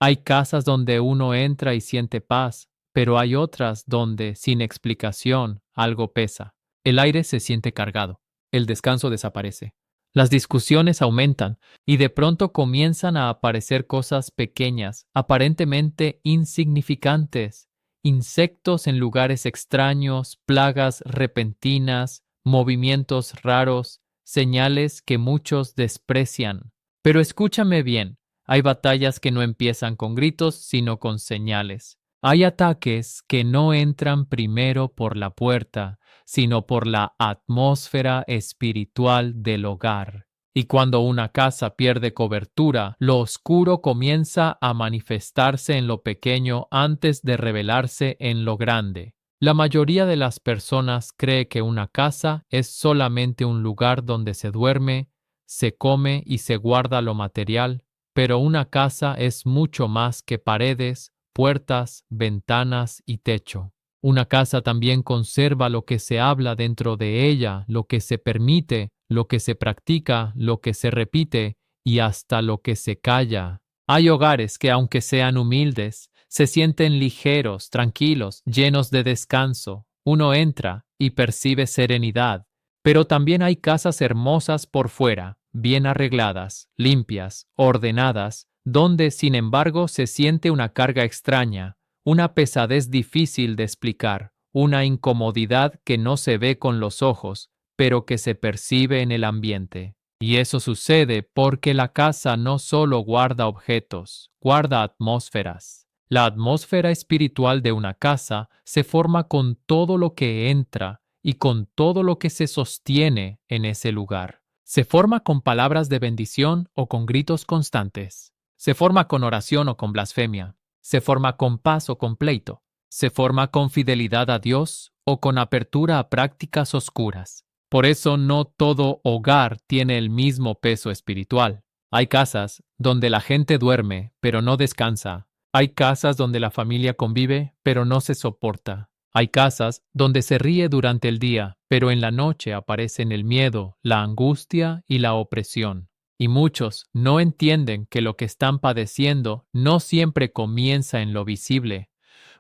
Hay casas donde uno entra y siente paz, pero hay otras donde, sin explicación, algo pesa. El aire se siente cargado, el descanso desaparece. Las discusiones aumentan y de pronto comienzan a aparecer cosas pequeñas, aparentemente insignificantes, insectos en lugares extraños, plagas repentinas, movimientos raros, señales que muchos desprecian. Pero escúchame bien. Hay batallas que no empiezan con gritos, sino con señales. Hay ataques que no entran primero por la puerta, sino por la atmósfera espiritual del hogar. Y cuando una casa pierde cobertura, lo oscuro comienza a manifestarse en lo pequeño antes de revelarse en lo grande. La mayoría de las personas cree que una casa es solamente un lugar donde se duerme, se come y se guarda lo material, pero una casa es mucho más que paredes, puertas, ventanas y techo. Una casa también conserva lo que se habla dentro de ella, lo que se permite, lo que se practica, lo que se repite y hasta lo que se calla. Hay hogares que, aunque sean humildes, se sienten ligeros, tranquilos, llenos de descanso. Uno entra y percibe serenidad. Pero también hay casas hermosas por fuera, bien arregladas, limpias, ordenadas, donde, sin embargo, se siente una carga extraña, una pesadez difícil de explicar, una incomodidad que no se ve con los ojos, pero que se percibe en el ambiente. Y eso sucede porque la casa no solo guarda objetos, guarda atmósferas. La atmósfera espiritual de una casa se forma con todo lo que entra y con todo lo que se sostiene en ese lugar. Se forma con palabras de bendición o con gritos constantes. Se forma con oración o con blasfemia. Se forma con paz o con pleito. Se forma con fidelidad a Dios o con apertura a prácticas oscuras. Por eso no todo hogar tiene el mismo peso espiritual. Hay casas donde la gente duerme, pero no descansa. Hay casas donde la familia convive, pero no se soporta. Hay casas donde se ríe durante el día, pero en la noche aparecen el miedo, la angustia y la opresión. Y muchos no entienden que lo que están padeciendo no siempre comienza en lo visible.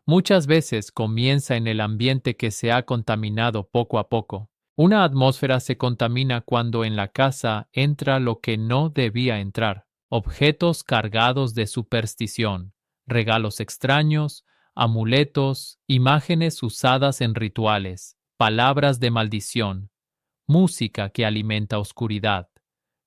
Muchas veces comienza en el ambiente que se ha contaminado poco a poco. Una atmósfera se contamina cuando en la casa entra lo que no debía entrar: objetos cargados de superstición, regalos extraños, amuletos, imágenes usadas en rituales, palabras de maldición, música que alimenta oscuridad,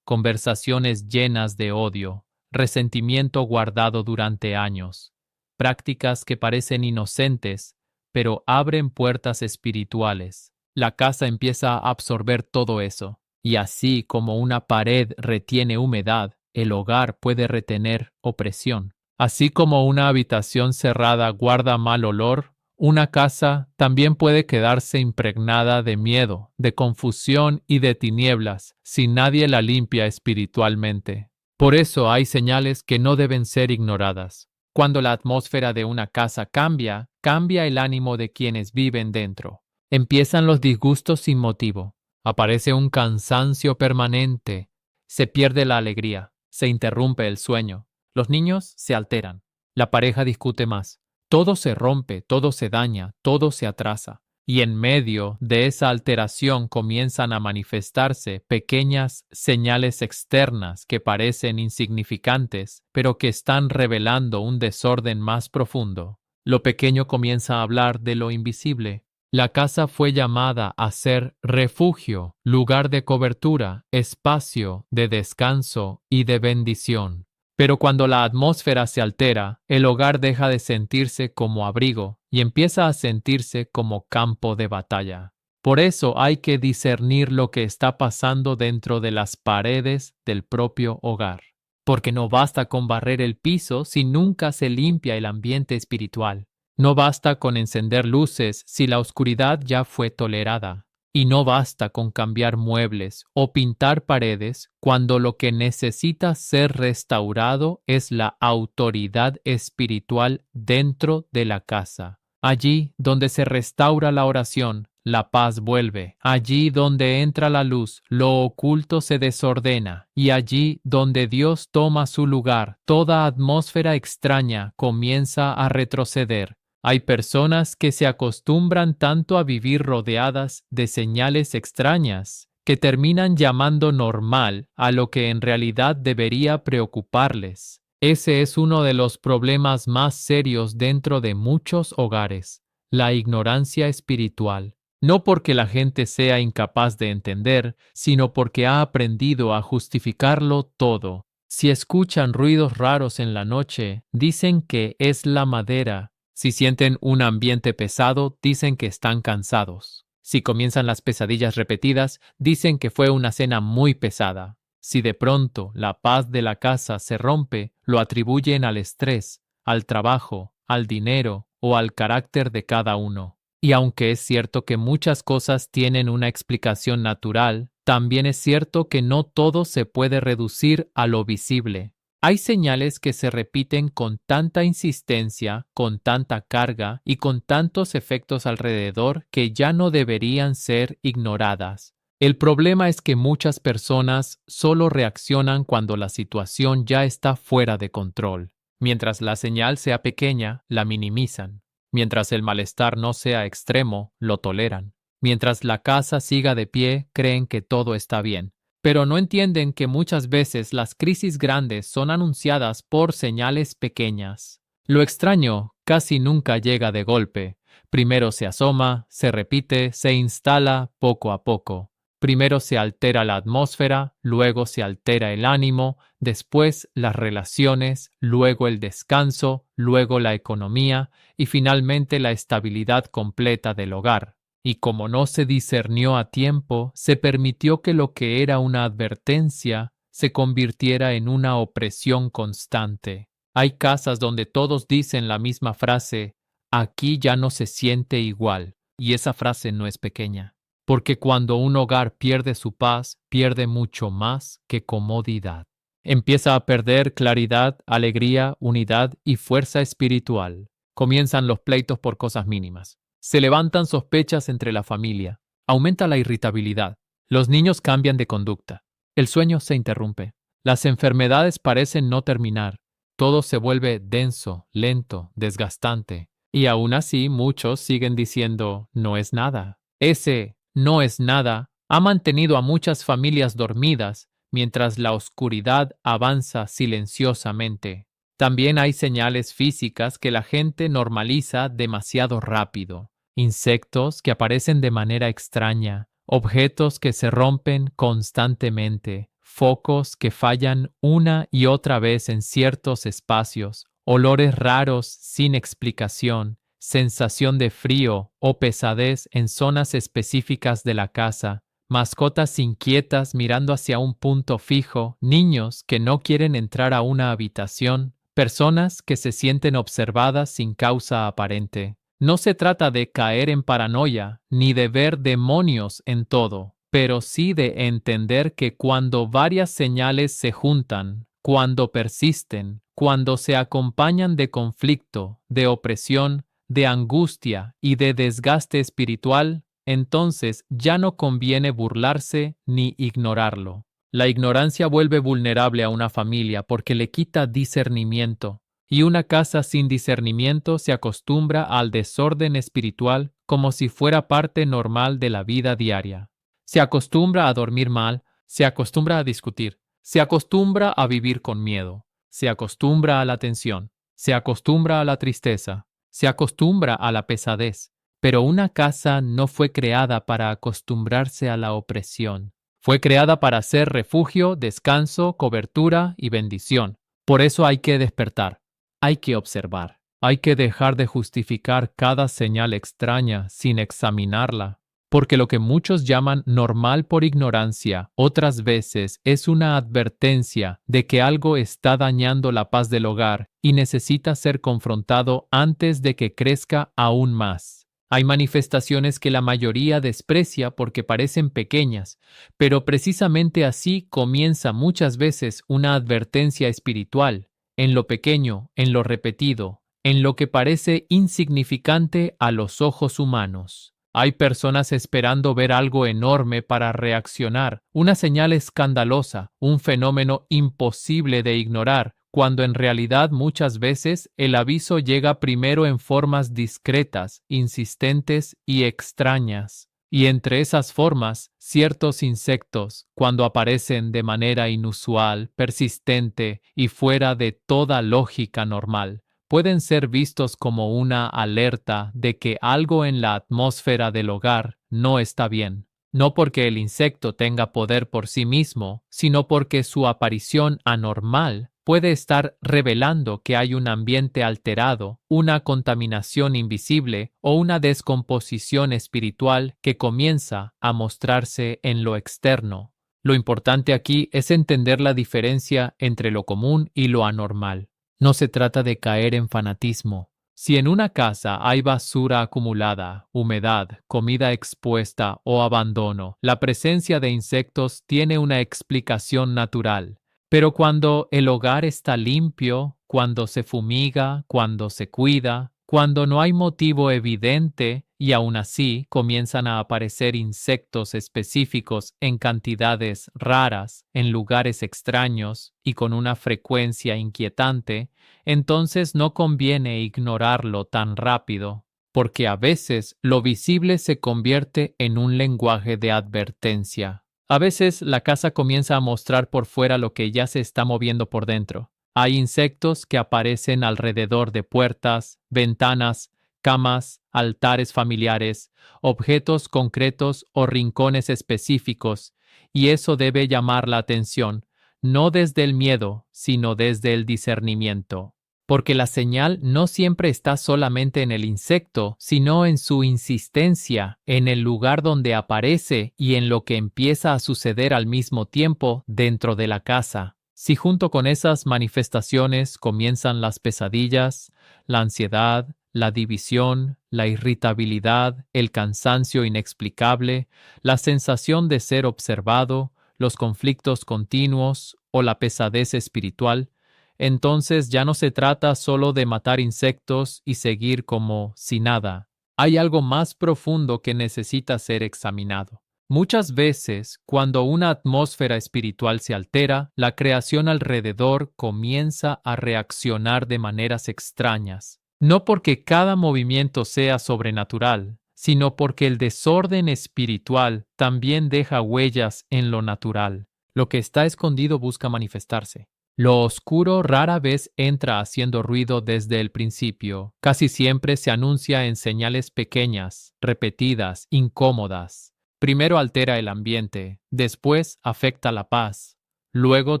conversaciones llenas de odio, resentimiento guardado durante años, prácticas que parecen inocentes, pero abren puertas espirituales. La casa empieza a absorber todo eso, y así como una pared retiene humedad, el hogar puede retener opresión. Así como una habitación cerrada guarda mal olor, una casa también puede quedarse impregnada de miedo, de confusión y de tinieblas si nadie la limpia espiritualmente. Por eso hay señales que no deben ser ignoradas. Cuando la atmósfera de una casa cambia, cambia el ánimo de quienes viven dentro. Empiezan los disgustos sin motivo. Aparece un cansancio permanente. Se pierde la alegría. Se interrumpe el sueño. Los niños se alteran. La pareja discute más. Todo se rompe, todo se daña, todo se atrasa. Y en medio de esa alteración comienzan a manifestarse pequeñas señales externas que parecen insignificantes, pero que están revelando un desorden más profundo. Lo pequeño comienza a hablar de lo invisible. La casa fue llamada a ser refugio, lugar de cobertura, espacio de descanso y de bendición. Pero cuando la atmósfera se altera, el hogar deja de sentirse como abrigo y empieza a sentirse como campo de batalla. Por eso hay que discernir lo que está pasando dentro de las paredes del propio hogar. Porque no basta con barrer el piso si nunca se limpia el ambiente espiritual. No basta con encender luces si la oscuridad ya fue tolerada. Y no basta con cambiar muebles o pintar paredes cuando lo que necesita ser restaurado es la autoridad espiritual dentro de la casa. Allí donde se restaura la oración, la paz vuelve. Allí donde entra la luz, lo oculto se desordena, y allí donde Dios toma su lugar, toda atmósfera extraña comienza a retroceder. Hay personas que se acostumbran tanto a vivir rodeadas de señales extrañas, que terminan llamando normal a lo que en realidad debería preocuparles. Ese es uno de los problemas más serios dentro de muchos hogares, la ignorancia espiritual. No porque la gente sea incapaz de entender, sino porque ha aprendido a justificarlo todo. Si escuchan ruidos raros en la noche, dicen que es la madera. Si sienten un ambiente pesado, dicen que están cansados. Si comienzan las pesadillas repetidas, dicen que fue una cena muy pesada. Si de pronto la paz de la casa se rompe, lo atribuyen al estrés, al trabajo, al dinero o al carácter de cada uno. Y aunque es cierto que muchas cosas tienen una explicación natural, también es cierto que no todo se puede reducir a lo visible. Hay señales que se repiten con tanta insistencia, con tanta carga y con tantos efectos alrededor que ya no deberían ser ignoradas. El problema es que muchas personas solo reaccionan cuando la situación ya está fuera de control. Mientras la señal sea pequeña, la minimizan. Mientras el malestar no sea extremo, lo toleran. Mientras la casa siga de pie, creen que todo está bien. Pero no entienden que muchas veces las crisis grandes son anunciadas por señales pequeñas. Lo extraño casi nunca llega de golpe. Primero se asoma, se repite, se instala poco a poco. Primero se altera la atmósfera, luego se altera el ánimo, después las relaciones, luego el descanso, luego la economía y finalmente la estabilidad completa del hogar. Y como no se discernió a tiempo, se permitió que lo que era una advertencia se convirtiera en una opresión constante. Hay casas donde todos dicen la misma frase, aquí ya no se siente igual, y esa frase no es pequeña, porque cuando un hogar pierde su paz, pierde mucho más que comodidad. Empieza a perder claridad, alegría, unidad y fuerza espiritual. Comienzan los pleitos por cosas mínimas. Se levantan sospechas entre la familia. Aumenta la irritabilidad. Los niños cambian de conducta. El sueño se interrumpe. Las enfermedades parecen no terminar. Todo se vuelve denso, lento, desgastante. Y aún así muchos siguen diciendo, no es nada. Ese no es nada ha mantenido a muchas familias dormidas mientras la oscuridad avanza silenciosamente. También hay señales físicas que la gente normaliza demasiado rápido. Insectos que aparecen de manera extraña, objetos que se rompen constantemente, focos que fallan una y otra vez en ciertos espacios, olores raros sin explicación, sensación de frío o pesadez en zonas específicas de la casa, mascotas inquietas mirando hacia un punto fijo, niños que no quieren entrar a una habitación, personas que se sienten observadas sin causa aparente. No se trata de caer en paranoia ni de ver demonios en todo, pero sí de entender que cuando varias señales se juntan, cuando persisten, cuando se acompañan de conflicto, de opresión, de angustia y de desgaste espiritual, entonces ya no conviene burlarse ni ignorarlo. La ignorancia vuelve vulnerable a una familia porque le quita discernimiento. Y una casa sin discernimiento se acostumbra al desorden espiritual como si fuera parte normal de la vida diaria. Se acostumbra a dormir mal, se acostumbra a discutir, se acostumbra a vivir con miedo, se acostumbra a la tensión, se acostumbra a la tristeza, se acostumbra a la pesadez. Pero una casa no fue creada para acostumbrarse a la opresión. Fue creada para ser refugio, descanso, cobertura y bendición. Por eso hay que despertar. Hay que observar. Hay que dejar de justificar cada señal extraña sin examinarla, porque lo que muchos llaman normal por ignorancia, otras veces es una advertencia de que algo está dañando la paz del hogar y necesita ser confrontado antes de que crezca aún más. Hay manifestaciones que la mayoría desprecia porque parecen pequeñas, pero precisamente así comienza muchas veces una advertencia espiritual. En lo pequeño, en lo repetido, en lo que parece insignificante a los ojos humanos. Hay personas esperando ver algo enorme para reaccionar, una señal escandalosa, un fenómeno imposible de ignorar, cuando en realidad muchas veces el aviso llega primero en formas discretas, insistentes y extrañas. Y entre esas formas, ciertos insectos, cuando aparecen de manera inusual, persistente y fuera de toda lógica normal, pueden ser vistos como una alerta de que algo en la atmósfera del hogar no está bien. No porque el insecto tenga poder por sí mismo, sino porque su aparición anormal puede estar revelando que hay un ambiente alterado, una contaminación invisible o una descomposición espiritual que comienza a mostrarse en lo externo. Lo importante aquí es entender la diferencia entre lo común y lo anormal. No se trata de caer en fanatismo. Si en una casa hay basura acumulada, humedad, comida expuesta o abandono, la presencia de insectos tiene una explicación natural. Pero cuando el hogar está limpio, cuando se fumiga, cuando se cuida, cuando no hay motivo evidente y aún así comienzan a aparecer insectos específicos en cantidades raras, en lugares extraños y con una frecuencia inquietante, entonces no conviene ignorarlo tan rápido, porque a veces lo visible se convierte en un lenguaje de advertencia. A veces la casa comienza a mostrar por fuera lo que ya se está moviendo por dentro. Hay insectos que aparecen alrededor de puertas, ventanas, camas, altares familiares, objetos concretos o rincones específicos, y eso debe llamar la atención, no desde el miedo, sino desde el discernimiento. Porque la señal no siempre está solamente en el insecto, sino en su insistencia, en el lugar donde aparece y en lo que empieza a suceder al mismo tiempo dentro de la casa. Si junto con esas manifestaciones comienzan las pesadillas, la ansiedad, la división, la irritabilidad, el cansancio inexplicable, la sensación de ser observado, los conflictos continuos o la pesadez espiritual, entonces ya no se trata solo de matar insectos y seguir como si nada. Hay algo más profundo que necesita ser examinado. Muchas veces, cuando una atmósfera espiritual se altera, la creación alrededor comienza a reaccionar de maneras extrañas. No porque cada movimiento sea sobrenatural, sino porque el desorden espiritual también deja huellas en lo natural. Lo que está escondido busca manifestarse. Lo oscuro rara vez entra haciendo ruido desde el principio. Casi siempre se anuncia en señales pequeñas, repetidas, incómodas. Primero altera el ambiente, después afecta la paz, luego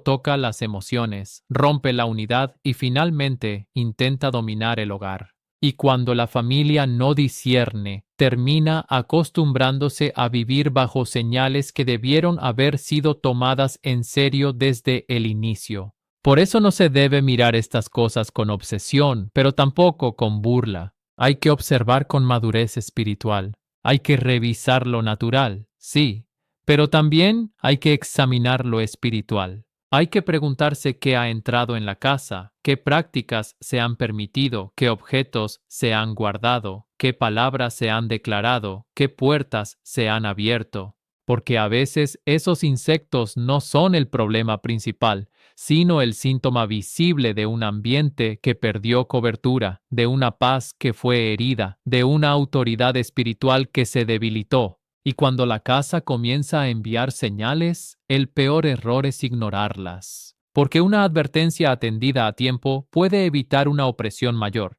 toca las emociones, rompe la unidad y finalmente intenta dominar el hogar. Y cuando la familia no discierne, termina acostumbrándose a vivir bajo señales que debieron haber sido tomadas en serio desde el inicio. Por eso no se debe mirar estas cosas con obsesión, pero tampoco con burla. Hay que observar con madurez espiritual. Hay que revisar lo natural, sí, pero también hay que examinar lo espiritual. Hay que preguntarse qué ha entrado en la casa, qué prácticas se han permitido, qué objetos se han guardado, qué palabras se han declarado, qué puertas se han abierto. Porque a veces esos insectos no son el problema principal, sino el síntoma visible de un ambiente que perdió cobertura, de una paz que fue herida, de una autoridad espiritual que se debilitó. Y cuando la casa comienza a enviar señales, el peor error es ignorarlas. Porque una advertencia atendida a tiempo puede evitar una opresión mayor,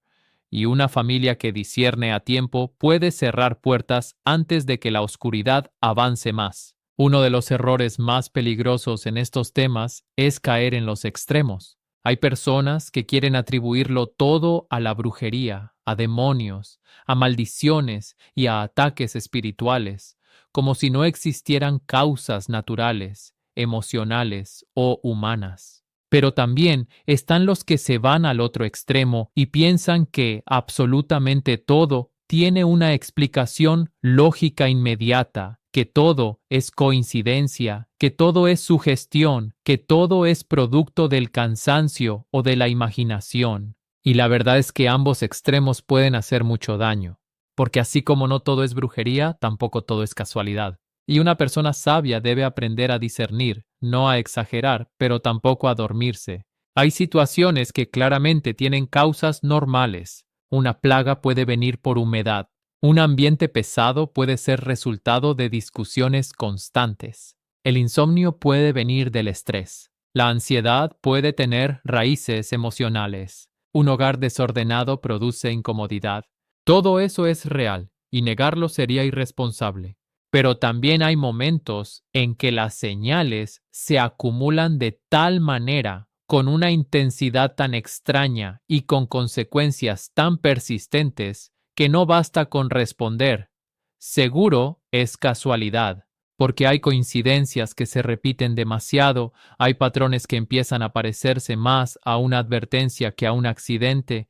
y una familia que discierne a tiempo puede cerrar puertas antes de que la oscuridad avance más. Uno de los errores más peligrosos en estos temas es caer en los extremos. Hay personas que quieren atribuirlo todo a la brujería, a demonios, a maldiciones y a ataques espirituales, como si no existieran causas naturales, emocionales o humanas. Pero también están los que se van al otro extremo y piensan que absolutamente todo tiene una explicación lógica inmediata, que todo es coincidencia, que todo es sugestión, que todo es producto del cansancio o de la imaginación. Y la verdad es que ambos extremos pueden hacer mucho daño. porque así como no todo es brujería, tampoco todo es casualidad. Y una persona sabia debe aprender a discernir, no a exagerar, pero tampoco a dormirse. Hay situaciones que claramente tienen causas normales. Una plaga puede venir por humedad. Un ambiente pesado puede ser resultado de discusiones constantes. El insomnio puede venir del estrés. La ansiedad puede tener raíces emocionales. Un hogar desordenado produce incomodidad. Todo eso es real, y negarlo sería irresponsable. Pero también hay momentos en que las señales se acumulan de tal manera, con una intensidad tan extraña y con consecuencias tan persistentes, que no basta con responder. Seguro es casualidad, porque hay coincidencias que se repiten demasiado, hay patrones que empiezan a parecerse más a una advertencia que a un accidente,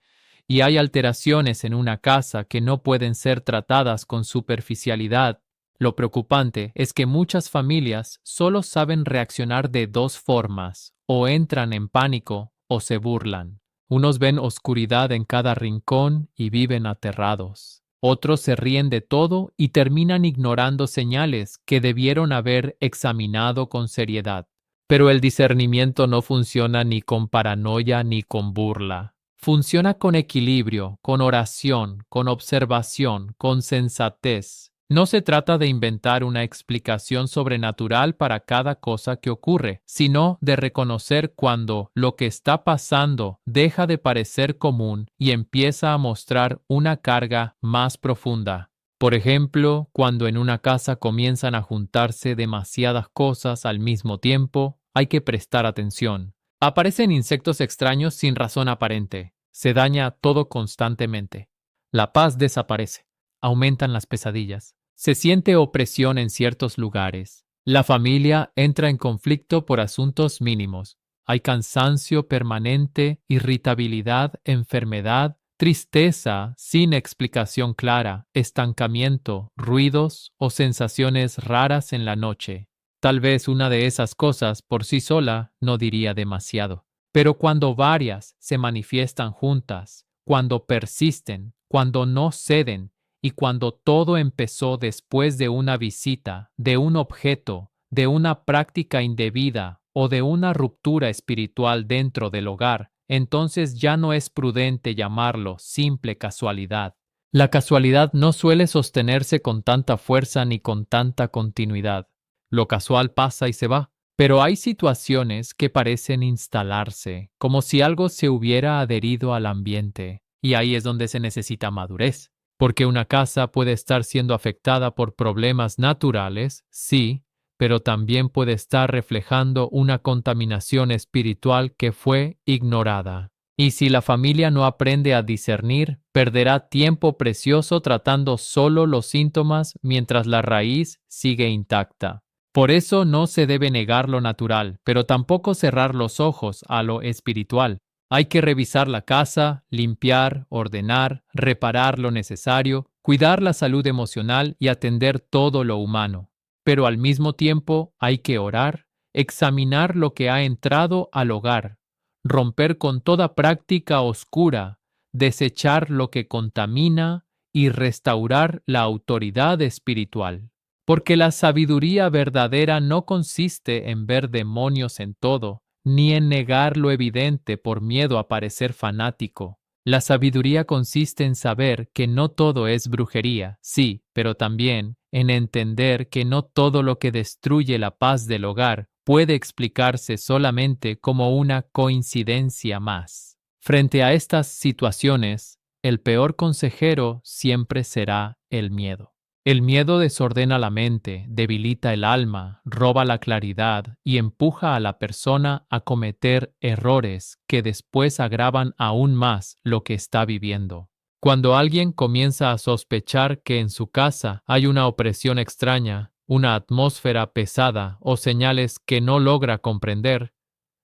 y hay alteraciones en una casa que no pueden ser tratadas con superficialidad. Lo preocupante es que muchas familias solo saben reaccionar de dos formas: o entran en pánico o se burlan. Unos ven oscuridad en cada rincón y viven aterrados. Otros se ríen de todo y terminan ignorando señales que debieron haber examinado con seriedad. Pero el discernimiento no funciona ni con paranoia ni con burla. Funciona con equilibrio, con oración, con observación, con sensatez. No se trata de inventar una explicación sobrenatural para cada cosa que ocurre, sino de reconocer cuando lo que está pasando deja de parecer común y empieza a mostrar una carga más profunda. Por ejemplo, cuando en una casa comienzan a juntarse demasiadas cosas al mismo tiempo, hay que prestar atención. Aparecen insectos extraños sin razón aparente. Se daña todo constantemente. La paz desaparece. Aumentan las pesadillas. Se siente opresión en ciertos lugares. La familia entra en conflicto por asuntos mínimos. Hay cansancio permanente, irritabilidad, enfermedad, tristeza sin explicación clara, estancamiento, ruidos o sensaciones raras en la noche. Tal vez una de esas cosas por sí sola no diría demasiado. Pero cuando varias se manifiestan juntas, cuando persisten, cuando no ceden, y cuando todo empezó después de una visita, de un objeto, de una práctica indebida o de una ruptura espiritual dentro del hogar, entonces ya no es prudente llamarlo simple casualidad. La casualidad no suele sostenerse con tanta fuerza ni con tanta continuidad. Lo casual pasa y se va, pero hay situaciones que parecen instalarse, como si algo se hubiera adherido al ambiente, y ahí es donde se necesita madurez. Porque una casa puede estar siendo afectada por problemas naturales, sí, pero también puede estar reflejando una contaminación espiritual que fue ignorada. Y si la familia no aprende a discernir, perderá tiempo precioso tratando solo los síntomas mientras la raíz sigue intacta. Por eso no se debe negar lo natural, pero tampoco cerrar los ojos a lo espiritual. Hay que revisar la casa, limpiar, ordenar, reparar lo necesario, cuidar la salud emocional y atender todo lo humano. Pero al mismo tiempo hay que orar, examinar lo que ha entrado al hogar, romper con toda práctica oscura, desechar lo que contamina y restaurar la autoridad espiritual. Porque la sabiduría verdadera no consiste en ver demonios en todo, ni en negar lo evidente por miedo a parecer fanático. La sabiduría consiste en saber que no todo es brujería, sí, pero también en entender que no todo lo que destruye la paz del hogar puede explicarse solamente como una coincidencia más. Frente a estas situaciones, el peor consejero siempre será el miedo. El miedo desordena la mente, debilita el alma, roba la claridad y empuja a la persona a cometer errores que después agravan aún más lo que está viviendo. Cuando alguien comienza a sospechar que en su casa hay una opresión extraña, una atmósfera pesada o señales que no logra comprender,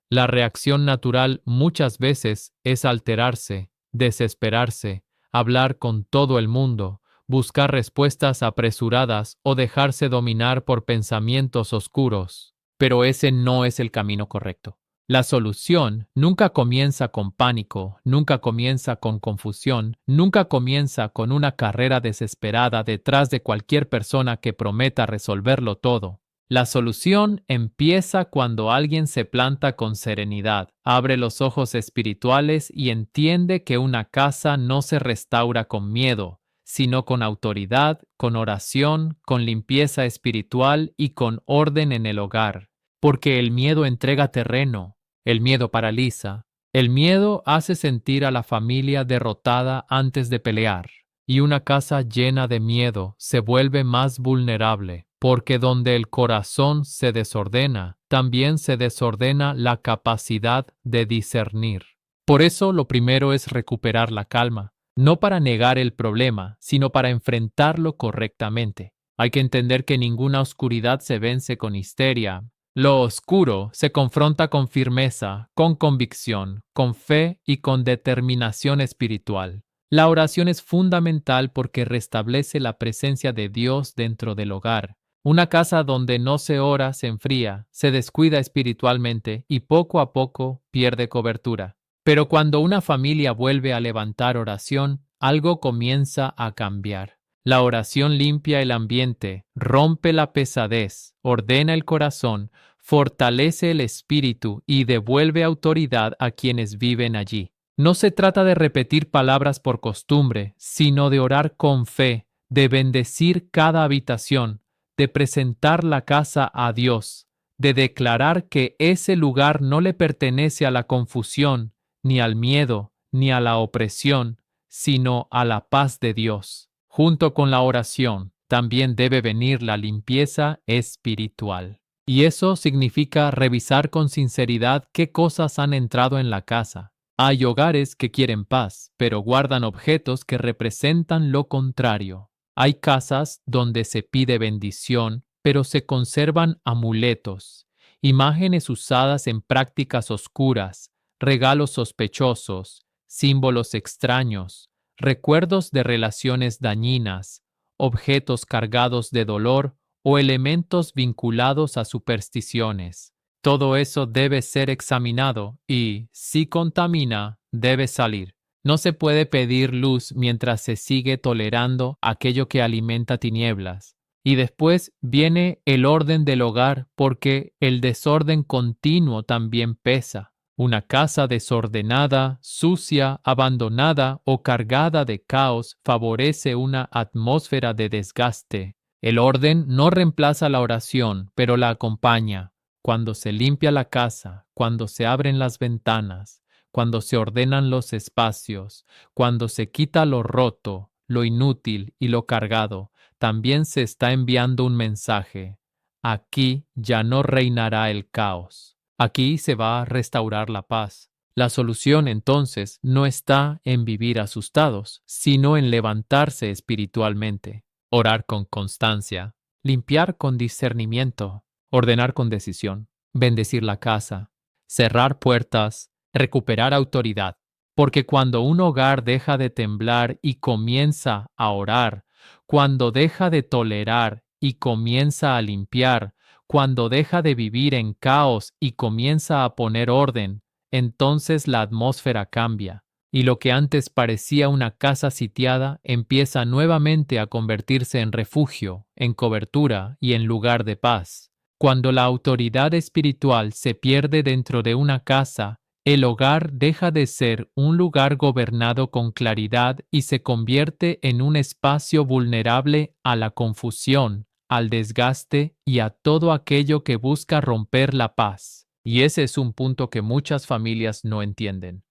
la reacción natural muchas veces es alterarse, desesperarse, hablar con todo el mundo, buscar respuestas apresuradas o dejarse dominar por pensamientos oscuros. Pero ese no es el camino correcto. La solución nunca comienza con pánico, nunca comienza con confusión, nunca comienza con una carrera desesperada detrás de cualquier persona que prometa resolverlo todo. La solución empieza cuando alguien se planta con serenidad, abre los ojos espirituales y entiende que una casa no se restaura con miedo, sino con autoridad, con oración, con limpieza espiritual y con orden en el hogar. Porque el miedo entrega terreno, el miedo paraliza, el miedo hace sentir a la familia derrotada antes de pelear, y una casa llena de miedo se vuelve más vulnerable, porque donde el corazón se desordena, también se desordena la capacidad de discernir. Por eso lo primero es recuperar la calma, no para negar el problema, sino para enfrentarlo correctamente. Hay que entender que ninguna oscuridad se vence con histeria. Lo oscuro se confronta con firmeza, con convicción, con fe y con determinación espiritual. La oración es fundamental porque restablece la presencia de Dios dentro del hogar. Una casa donde no se ora se enfría, se descuida espiritualmente y poco a poco pierde cobertura. Pero cuando una familia vuelve a levantar oración, algo comienza a cambiar. La oración limpia el ambiente, rompe la pesadez, ordena el corazón, fortalece el espíritu y devuelve autoridad a quienes viven allí. No se trata de repetir palabras por costumbre, sino de orar con fe, de bendecir cada habitación, de presentar la casa a Dios, de declarar que ese lugar no le pertenece a la confusión, ni al miedo, ni a la opresión, sino a la paz de Dios. Junto con la oración, también debe venir la limpieza espiritual. Y eso significa revisar con sinceridad qué cosas han entrado en la casa. Hay hogares que quieren paz, pero guardan objetos que representan lo contrario. Hay casas donde se pide bendición, pero se conservan amuletos, imágenes usadas en prácticas oscuras, regalos sospechosos, símbolos extraños, recuerdos de relaciones dañinas, objetos cargados de dolor o elementos vinculados a supersticiones. Todo eso debe ser examinado y, si contamina, debe salir. No se puede pedir luz mientras se sigue tolerando aquello que alimenta tinieblas. Y después viene el orden del hogar porque el desorden continuo también pesa. Una casa desordenada, sucia, abandonada o cargada de caos favorece una atmósfera de desgaste. El orden no reemplaza la oración, pero la acompaña. Cuando se limpia la casa, cuando se abren las ventanas, cuando se ordenan los espacios, cuando se quita lo roto, lo inútil y lo cargado, también se está enviando un mensaje. Aquí ya no reinará el caos. Aquí se va a restaurar la paz. La solución entonces no está en vivir asustados, sino en levantarse espiritualmente, orar con constancia, limpiar con discernimiento, ordenar con decisión, bendecir la casa, cerrar puertas, recuperar autoridad. Porque cuando un hogar deja de temblar y comienza a orar, cuando deja de tolerar y comienza a limpiar, cuando deja de vivir en caos y comienza a poner orden, entonces la atmósfera cambia, y lo que antes parecía una casa sitiada empieza nuevamente a convertirse en refugio, en cobertura y en lugar de paz. Cuando la autoridad espiritual se pierde dentro de una casa, el hogar deja de ser un lugar gobernado con claridad y se convierte en un espacio vulnerable a la confusión, al desgaste y a todo aquello que busca romper la paz. Y ese es un punto que muchas familias no entienden.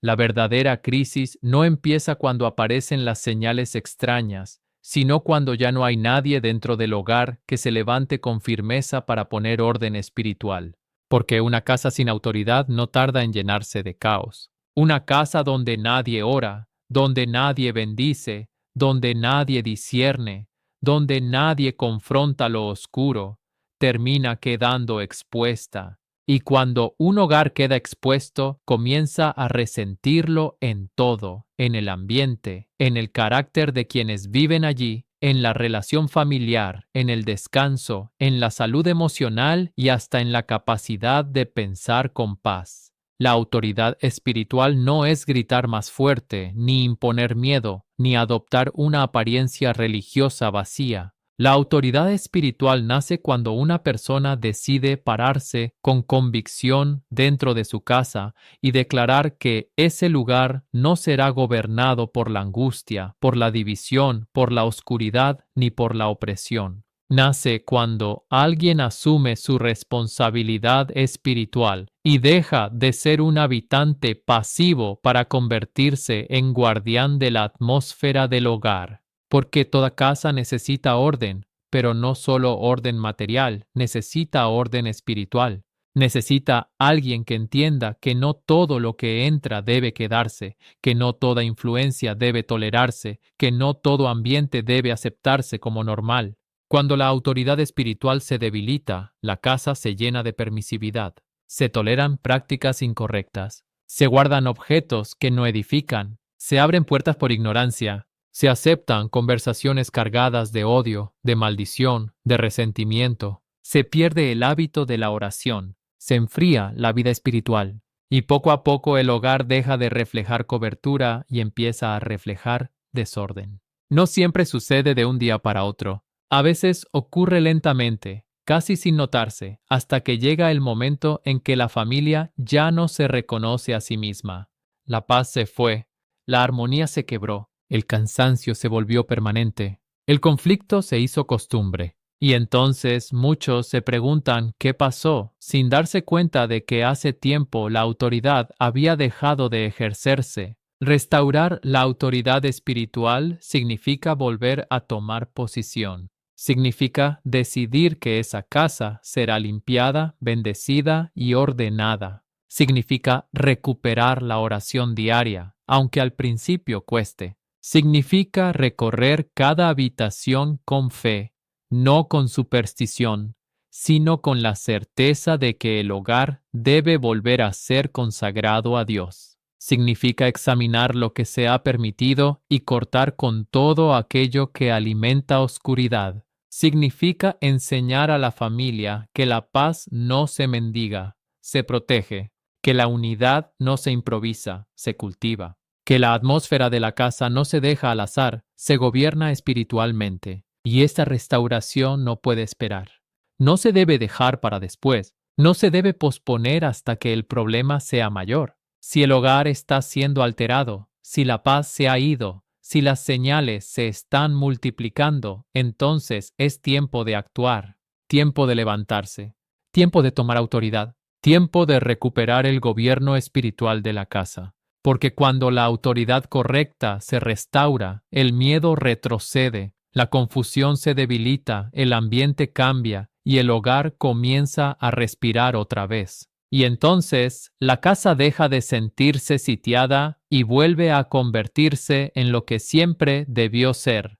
La verdadera crisis no empieza cuando aparecen las señales extrañas, sino cuando ya no hay nadie dentro del hogar que se levante con firmeza para poner orden espiritual. Porque una casa sin autoridad no tarda en llenarse de caos. Una casa donde nadie ora, donde nadie bendice, donde nadie discierne, donde nadie confronta lo oscuro, termina quedando expuesta. Y cuando un hogar queda expuesto, comienza a resentirlo en todo, en el ambiente, en el carácter de quienes viven allí, en la relación familiar, en el descanso, en la salud emocional y hasta en la capacidad de pensar con paz. La autoridad espiritual no es gritar más fuerte, ni imponer miedo, ni adoptar una apariencia religiosa vacía. La autoridad espiritual nace cuando una persona decide pararse con convicción dentro de su casa y declarar que ese lugar no será gobernado por la angustia, por la división, por la oscuridad ni por la opresión. Nace cuando alguien asume su responsabilidad espiritual y deja de ser un habitante pasivo para convertirse en guardián de la atmósfera del hogar. Porque toda casa necesita orden, pero no solo orden material, necesita orden espiritual. Necesita alguien que entienda que no todo lo que entra debe quedarse, que no toda influencia debe tolerarse, que no todo ambiente debe aceptarse como normal. Cuando la autoridad espiritual se debilita, la casa se llena de permisividad. Se toleran prácticas incorrectas. Se guardan objetos que no edifican. Se abren puertas por ignorancia. Se aceptan conversaciones cargadas de odio, de maldición, de resentimiento. Se pierde el hábito de la oración. Se enfría la vida espiritual. Y poco a poco el hogar deja de reflejar cobertura y empieza a reflejar desorden. No siempre sucede de un día para otro. A veces ocurre lentamente, casi sin notarse, hasta que llega el momento en que la familia ya no se reconoce a sí misma. La paz se fue, la armonía se quebró, el cansancio se volvió permanente, el conflicto se hizo costumbre. Y entonces muchos se preguntan qué pasó, sin darse cuenta de que hace tiempo la autoridad había dejado de ejercerse. Restaurar la autoridad espiritual significa volver a tomar posición. Significa decidir que esa casa será limpiada, bendecida y ordenada. Significa recuperar la oración diaria, aunque al principio cueste. Significa recorrer cada habitación con fe, no con superstición, sino con la certeza de que el hogar debe volver a ser consagrado a Dios. Significa examinar lo que se ha permitido y cortar con todo aquello que alimenta oscuridad. Significa enseñar a la familia que la paz no se mendiga, se protege, que la unidad no se improvisa, se cultiva, que la atmósfera de la casa no se deja al azar, se gobierna espiritualmente. Y esta restauración no puede esperar. No se debe dejar para después. No se debe posponer hasta que el problema sea mayor. Si el hogar está siendo alterado, si la paz se ha ido, si las señales se están multiplicando, entonces es tiempo de actuar, tiempo de levantarse, tiempo de tomar autoridad, tiempo de recuperar el gobierno espiritual de la casa. Porque cuando la autoridad correcta se restaura, el miedo retrocede, la confusión se debilita, el ambiente cambia y el hogar comienza a respirar otra vez. Y entonces la casa deja de sentirse sitiada y vuelve a convertirse en lo que siempre debió ser: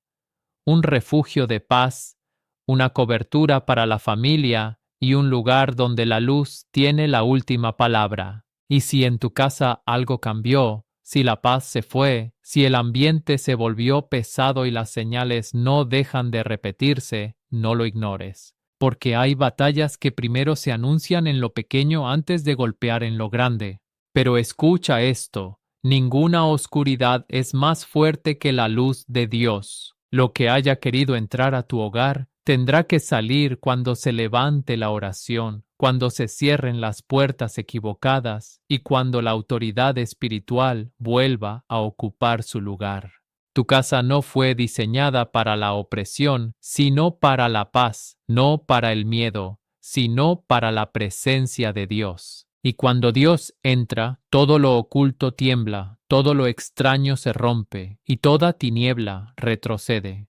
un refugio de paz, una cobertura para la familia y un lugar donde la luz tiene la última palabra. Y si en tu casa algo cambió, si la paz se fue, si el ambiente se volvió pesado y las señales no dejan de repetirse, no lo ignores. Porque hay batallas que primero se anuncian en lo pequeño antes de golpear en lo grande. Pero escucha esto: ninguna oscuridad es más fuerte que la luz de Dios. Lo que haya querido entrar a tu hogar tendrá que salir cuando se levante la oración, cuando se cierren las puertas equivocadas y cuando la autoridad espiritual vuelva a ocupar su lugar. Tu casa no fue diseñada para la opresión, sino para la paz, no para el miedo, sino para la presencia de Dios. Y cuando Dios entra, todo lo oculto tiembla, todo lo extraño se rompe y toda tiniebla retrocede.